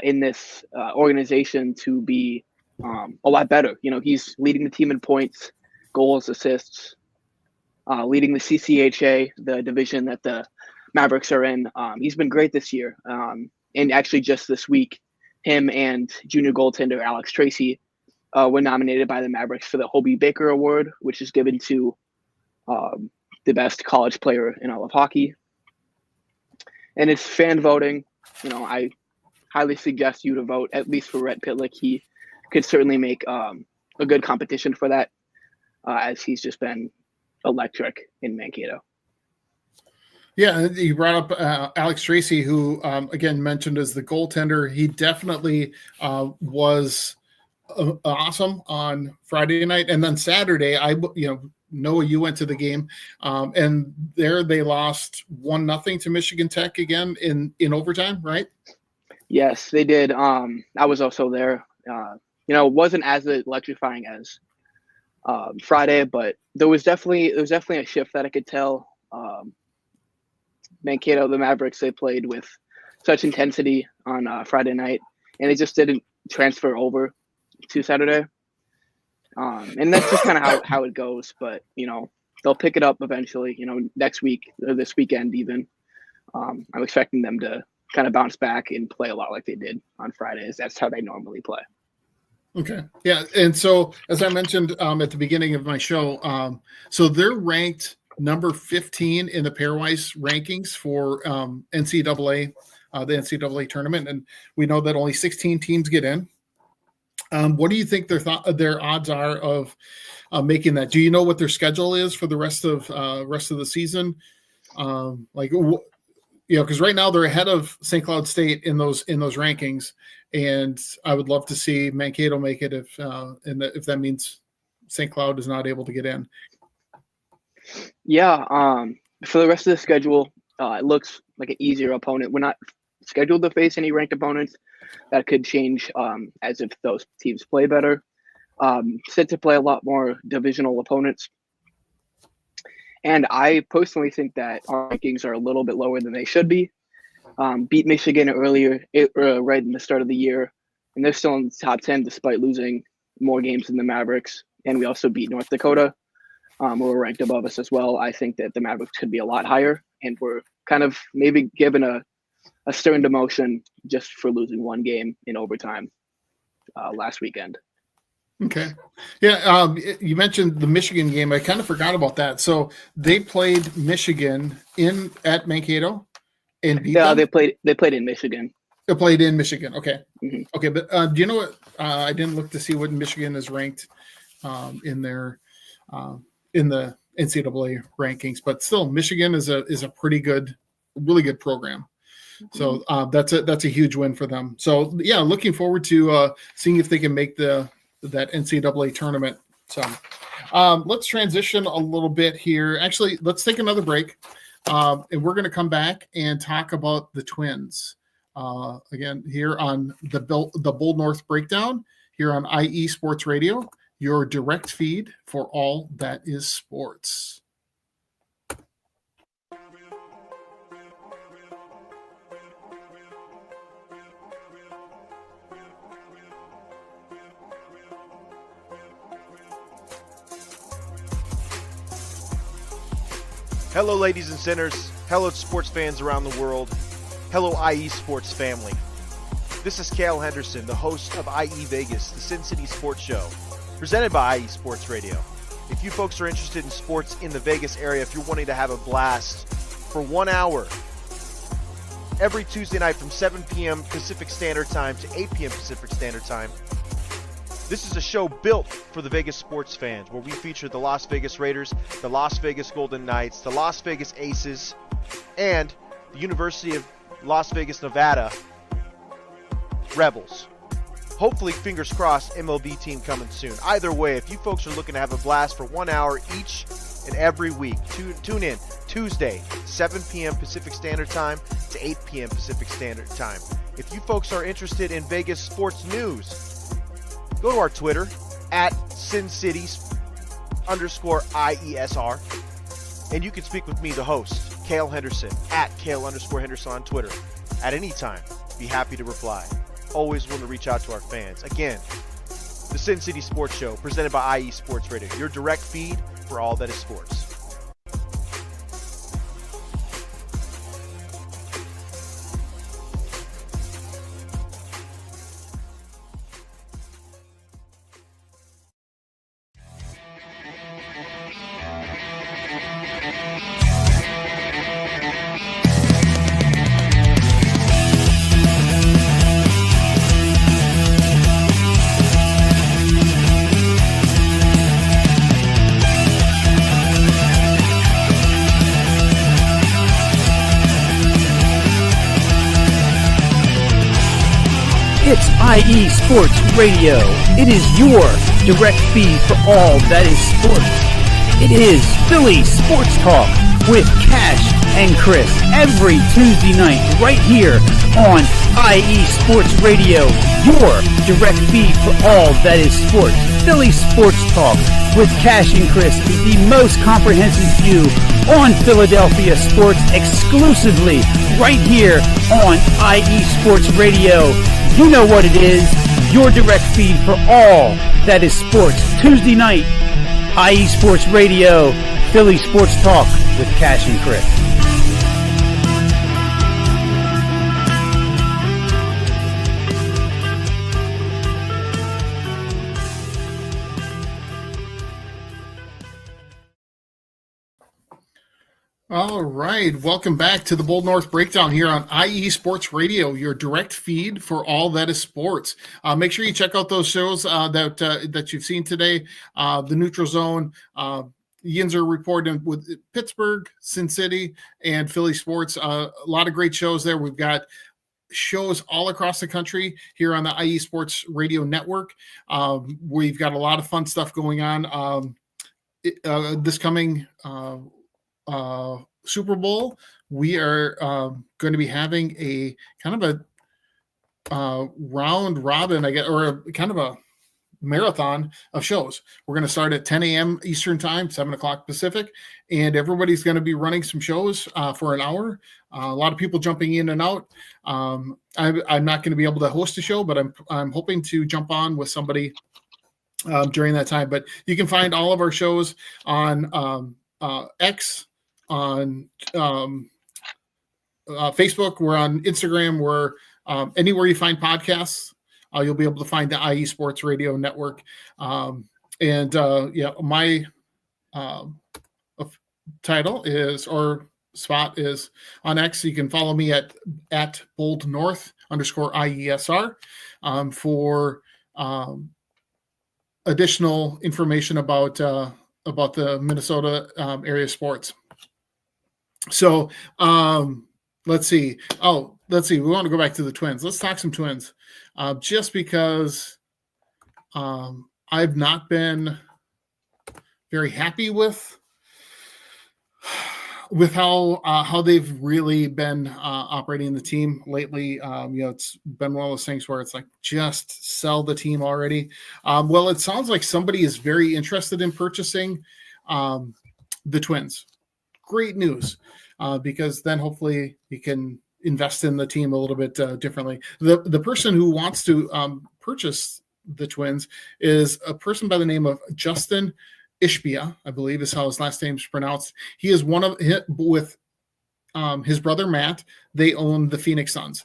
in this organization to be a lot better. He's leading the team in points, goals, assists, leading the CCHA, the division that the Mavericks are in. He's been great this year. And actually just this week, him and junior goaltender Alex Tracy were nominated by the Mavericks for the Hobie Baker Award, which is given to the best college player in all of hockey. And it's fan voting. I highly suggest you to vote, at least for Rhett Pitlick. He could certainly make a good competition for that, as he's just been electric in Mankato. Yeah, you brought up Alex Tracy, who, again, mentioned as the goaltender. He definitely was awesome on Friday night. And then Saturday, Noah, you went to the game, and there they lost 1-0 to Michigan Tech again in overtime, right? Yes, they did. I was also there. It wasn't as electrifying as Friday, but there was definitely a shift that I could tell. Mankato, the Mavericks, they played with such intensity on Friday night, and it just didn't transfer over to Saturday. And that's just kind of how it goes. But they'll pick it up eventually. Next week or this weekend even. I'm expecting them to kind of bounce back and play a lot like they did on Fridays. That's how they normally play. Okay. Yeah. And so, as I mentioned at the beginning of my show, so they're ranked number 15 in the pairwise rankings for NCAA, the NCAA tournament. And we know that only 16 teams get in. What do you think their odds are of making that? Do you know what their schedule is for the rest of the season? Because right now they're ahead of St. Cloud State in those rankings, and I would love to see Mankato make it if that means St. Cloud is not able to get in. Yeah, for the rest of the schedule, it looks like an easier opponent. We're not scheduled to face any ranked opponents. That could change as if those teams play better. Set to play a lot more divisional opponents. And I personally think that our rankings are a little bit lower than they should be. Beat Michigan earlier, right in the start of the year, and they're still in the top 10 despite losing more games than the Mavericks. and we also beat North Dakota, who were ranked above us as well. I think that the Mavericks could be a lot higher, and we're kind of maybe given a stern demotion just for losing one game in overtime last weekend. Okay. Yeah. You mentioned the Michigan game. I kind of forgot about that. So they played Michigan at Mankato and beat them? They played in Michigan. They played in Michigan. Okay. Mm-hmm. Okay. But do you know what? I didn't look to see what Michigan is ranked in their in the NCAA rankings, but still Michigan is a pretty good, really good program. So that's a huge win for them. So yeah, looking forward to seeing if they can make that NCAA tournament. So let's transition a little bit here. Actually, let's take another break, and we're going to come back and talk about the Twins again here on the Bold North Breakdown here on IE Sports Radio, your direct feed for all that is sports. Hello, ladies and sinners. Hello, sports fans around the world. Hello, IE Sports family. This is Cale Henderson, the host of IE Vegas, the Sin City Sports Show, presented by IE Sports Radio. If you folks are interested in sports in the Vegas area, if you're wanting to have a blast for 1 hour every Tuesday night from 7 p.m. Pacific Standard Time to 8 p.m. Pacific Standard Time, this is a show built for the Vegas sports fans, where we feature the Las Vegas Raiders, the Las Vegas Golden Knights, the Las Vegas Aces, and the University of Las Vegas, Nevada Rebels. Hopefully, fingers crossed, MLB team coming soon. Either way, if you folks are looking to have a blast for 1 hour each and every week, tune in Tuesday, 7 p.m. Pacific Standard Time to 8 p.m. Pacific Standard Time. If you folks are interested in Vegas sports news, go to our Twitter at SinCities_IESR, and you can speak with me, the host, Cale Henderson, at Cale_Henderson on Twitter at any time. Be happy to reply. Always willing to reach out to our fans. Again, the Sin City Sports Show, presented by IE Sports Radio, your direct feed for all that is sports. It's IE Sports Radio. It is your direct feed for all that is sports. It is Philly Sports Talk with Cash and Chris every Tuesday night right here on IE Sports Radio, your direct feed for all that is sports. Philly Sports Talk with Cash and Chris is the most comprehensive view on Philadelphia sports exclusively right here on IE Sports Radio. You know what it is, your direct feed for all that is sports. Tuesday night, IE Sports Radio, Philly Sports Talk with Cash and Chris. All right. Welcome back to the Bold North Breakdown here on IE Sports Radio, your direct feed for all that is sports. Make sure you check out those shows that you've seen today. The Neutral Zone, Yinzer reporting with Pittsburgh, Sin City, and Philly Sports. A lot of great shows there. We've got shows all across the country here on the IE Sports Radio Network. We've got a lot of fun stuff going on. This coming Super Bowl, we are going to be having a kind of a round robin, I guess, or a kind of a marathon of shows. We're going to start at 10 a.m. Eastern time, 7 o'clock Pacific, and everybody's going to be running some shows for an hour. A lot of people jumping in and out. I'm not going to be able to host a show, but I'm hoping to jump on with somebody during that time. But you can find all of our shows on X, on Facebook. We're on Instagram. We're anywhere you find podcasts, you'll be able to find the IE Sports Radio Network. My title is, or spot is, on X. You can follow me at boldnorth_IESR for additional information about the Minnesota area sports. So let's see. We want to go back to the Twins. Let's talk some Twins, just because I've not been very happy with how they've really been operating the team lately. It's been one of those things where it's like, just sell the team already. Well, it sounds like somebody is very interested in purchasing the Twins. Great news, because then hopefully you can invest in the team a little bit differently. The person who wants to purchase the Twins is a person by the name of Justin Ishbia, I believe is how his last name is pronounced. He is one of, with his brother Matt, they own the Phoenix Suns.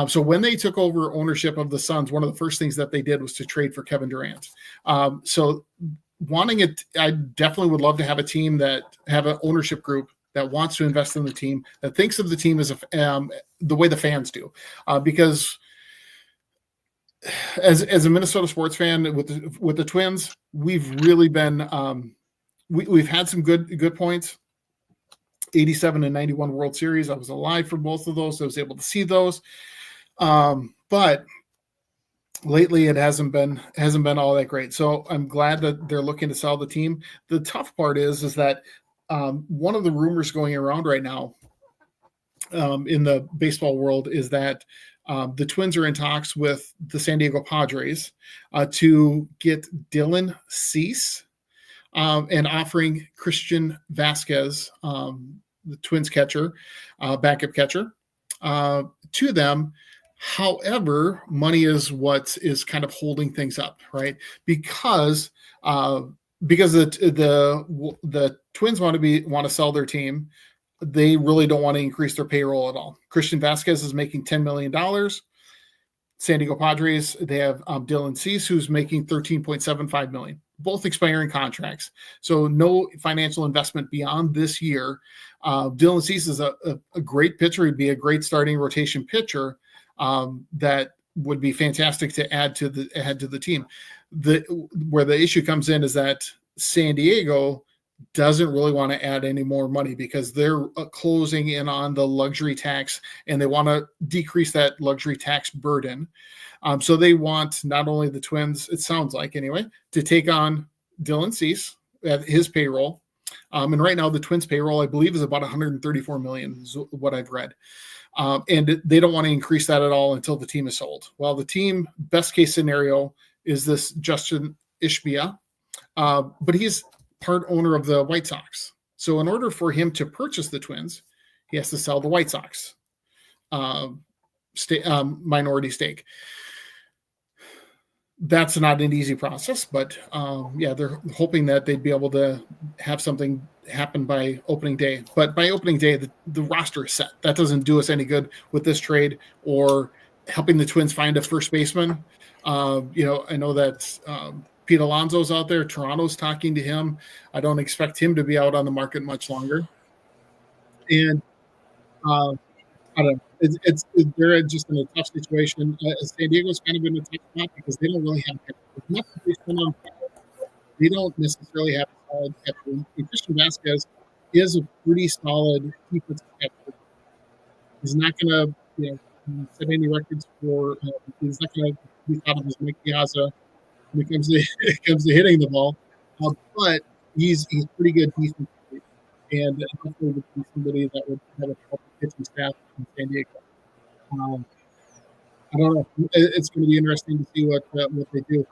So when they took over ownership of the Suns, one of the first things that they did was to trade for Kevin Durant. So wanting it, I definitely would love to have a team that have an ownership group that wants to invest in the team, that thinks of the team as the way the fans do, because as a Minnesota sports fan with the Twins, we've really been we've had some good points. 87 and 91 World Series. I was alive for both of those. I was able to see those. But lately it hasn't been all that great. So I'm glad that they're looking to sell the team. The tough part is that one of the rumors going around right now in the baseball world is that the Twins are in talks with the San Diego Padres to get Dylan Cease and offering Christian Vasquez, the Twins catcher, backup catcher, to them. However, money is what is kind of holding things up, right? Because the Twins want to sell their team. They really don't want to increase their payroll at all. Christian Vasquez is making $10 million. San Diego Padres, they have Dylan Cease, who's making $13.75 million, both expiring contracts. So no financial investment beyond this year. Dylan Cease is a great pitcher. He'd be a great starting rotation pitcher that would be fantastic to add to the team. Where the issue comes in is that San Diego doesn't really want to add any more money because they're closing in on the luxury tax and they want to decrease that luxury tax burden. So they want not only the Twins, it sounds like anyway, to take on Dylan Cease at his payroll. And right now the Twins payroll, I believe, is about $134 million is what I've read. And they don't want to increase that at all until the team is sold. Well, the team, best case scenario, is this Justin Ishbia, but he's part owner of the White Sox. So in order for him to purchase the Twins, he has to sell the White Sox minority stake. That's not an easy process, but they're hoping that they'd be able to have something happen by opening day. But by opening day, the roster is set. That doesn't do us any good with this trade or helping the Twins find a first baseman. I know that Pete Alonso's out there. Toronto's talking to him. I don't expect him to be out on the market much longer. And I don't know. They're just in a tough situation. San Diego's kind of in a tough spot because they don't really have much on. They don't necessarily have a solid catcher. Christian Vasquez is a pretty solid defensive catcher. He's not going to set any records for. He's not going to be thought of as Mike Piazza when it comes to hitting the ball, but he's pretty good defensively, and hopefully would be somebody that would have a help the pitching staff in San Diego. I don't know. It's going to be interesting to see what they do.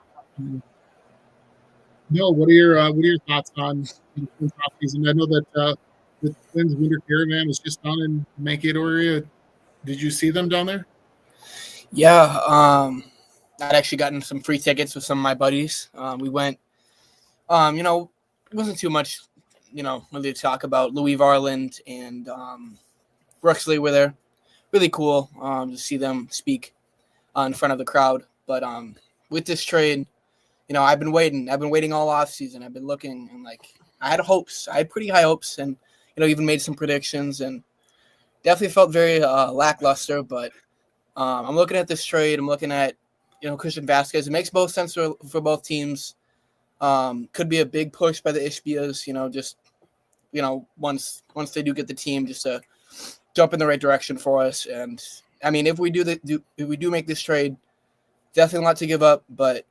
No, what are your thoughts on the Twins offseason? I know that the Twins Winter Caravan was just down in Mankato area. Did you see them down there? Yeah. I'd actually gotten some free tickets with some of my buddies. We went, it wasn't too much, really to talk about. Louis Varland and Brooksley were there. Really cool to see them speak in front of the crowd. But with this trade, I've been waiting. I've been waiting all off season. I've been looking and I had hopes. I had pretty high hopes and, even made some predictions and definitely felt very lackluster. But I'm looking at this trade. I'm looking at, Christian Vasquez. It makes both sense for both teams. Could be a big push by the Ishbias, once they do get the team, just to jump in the right direction for us. And I mean, if we do make this trade, definitely a lot to give up, but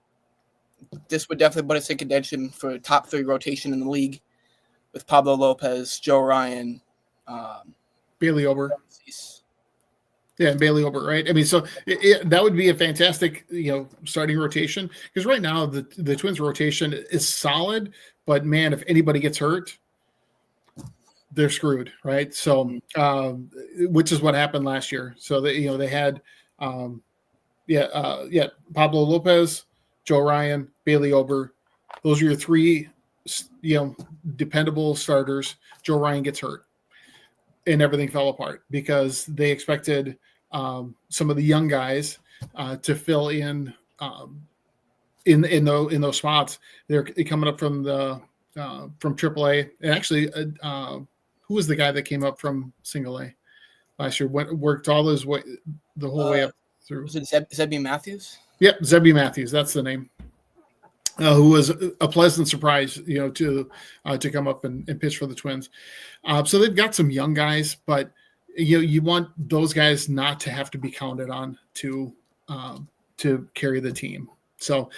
this would definitely put us in contention for top 3 rotation in the league with Pablo Lopez, Joe Ryan, Bailey Ober. Yeah, Bailey Ober, right? I mean, so that would be a fantastic, starting rotation, because right now the Twins rotation is solid, but man, if anybody gets hurt, they're screwed, right? So, which is what happened last year. So they had, Pablo Lopez, Joe Ryan, Bailey Ober. Those are your 3, dependable starters. Joe Ryan gets hurt, and everything fell apart because they expected some of the young guys to fill in those spots. They're coming up from from AAA, and actually, who was the guy that came up from Single A last year? Worked all his way the whole way up through. Was it Zebby Matthews? Yep, Zebby Matthews. That's the name. Who was a pleasant surprise, to come up and pitch for the Twins. So they've got some young guys, but you want those guys not to have to be counted on to carry the team. So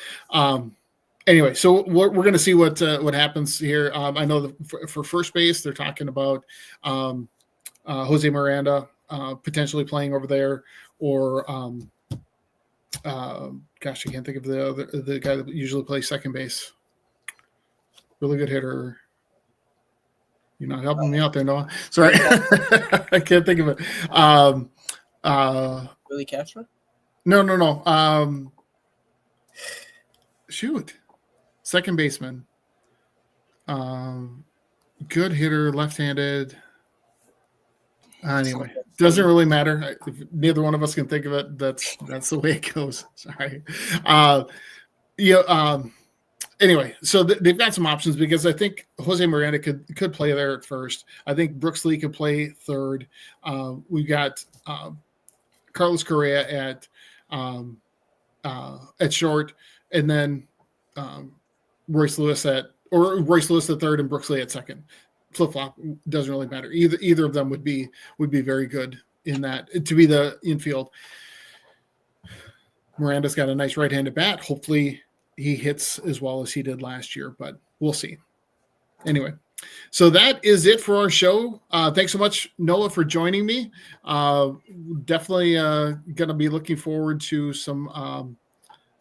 anyway, so we're going to see what happens here. I know for first base, they're talking about Jose Miranda potentially playing over there, or gosh, I can't think of the guy that usually plays second base. Really good hitter. You're not helping me out there, Noah. Sorry. I can't think of it. Willie Castro? No. Shoot. Second baseman. Good hitter, left-handed. Anyway, doesn't really matter. Neither one of us can think of it. That's the way it goes. Sorry. Anyway, so they've got some options, because I think Jose Miranda could play there at first. I think Brooksley could play third. We've got Carlos Correa at short, and then Royce Lewis at third and Brooksley at second. Flip-flop, doesn't really matter. Either of them would be very good in that, to be the infield. Miranda's got a nice right-handed bat. Hopefully he hits as well as he did last year, but we'll see. Anyway, so that is it for our show. Thanks so much, Noah, for joining me. Definitely going to be looking forward to some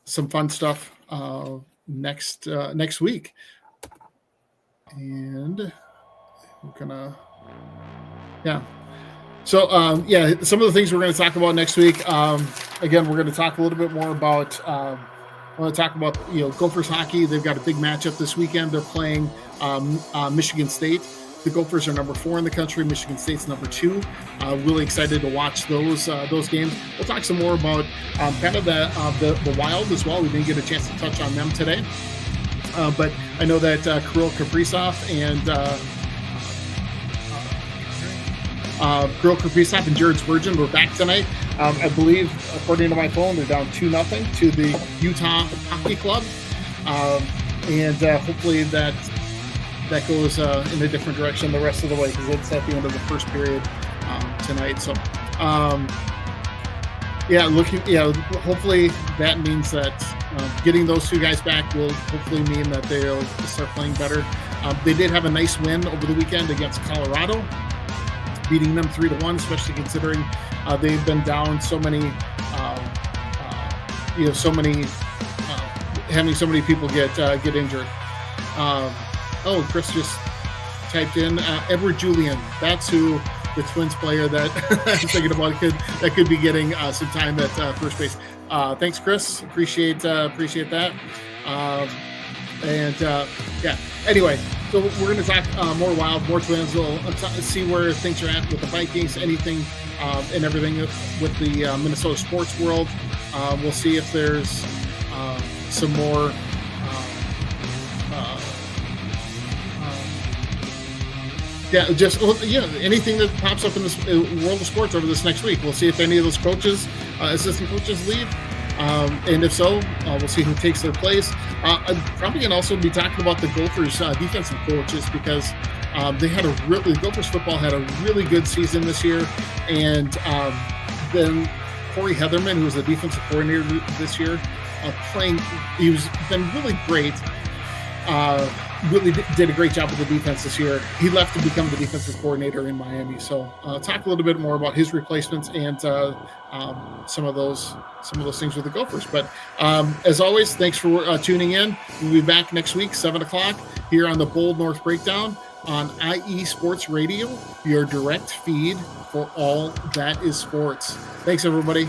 fun stuff next week. And we're gonna, So some of the things we're going to talk about next week. Again, we're going to talk a little bit more about. I want to talk about Gophers hockey. They've got a big matchup this weekend. They're playing Michigan State. The Gophers are number 4 in the country. Michigan State's number 2. Really excited to watch those games. We'll talk some more about kind of the Wild as well. We didn't get a chance to touch on them today, but I know that Kirill Kaprizov and Jared Spurgeon were back tonight. I believe, according to my phone, they're down 2-0 to the Utah Hockey Club, and hopefully that goes in a different direction the rest of the way, because it's at the end of the first period tonight. So, hopefully that means that getting those 2 guys back will hopefully mean that they'll start playing better. They did have a nice win over the weekend against Colorado, beating them 3-1, especially considering they've been down so many, having so many people get injured. Chris just typed in Edward Julian. That's who the Twins player that I'm thinking about could be getting some time at first base. Thanks, Chris. Appreciate that. Yeah. Anyway, so we're going to talk more Wild, more Twins. We'll see where things are at with the Vikings, anything and everything with the Minnesota sports world. We'll see if there's some more anything that pops up in this world of sports over this next week. We'll see if any of those coaches, assistant coaches, leave. And if so, we'll see who takes their place. I'm probably going to also be talking about the Gophers defensive coaches because the Gophers football had a really good season this year. And then Corey Heatherman, who was the defensive coordinator this year, he's been really great. Really did a great job with the defense this year. He left to become the defensive coordinator in Miami. So talk a little bit more about his replacements and some of those things with the Gophers. But as always, thanks for tuning in. We'll be back next week, 7:00 here on the Bold North Breakdown on IE Sports Radio, your direct feed for all that is sports. Thanks, everybody.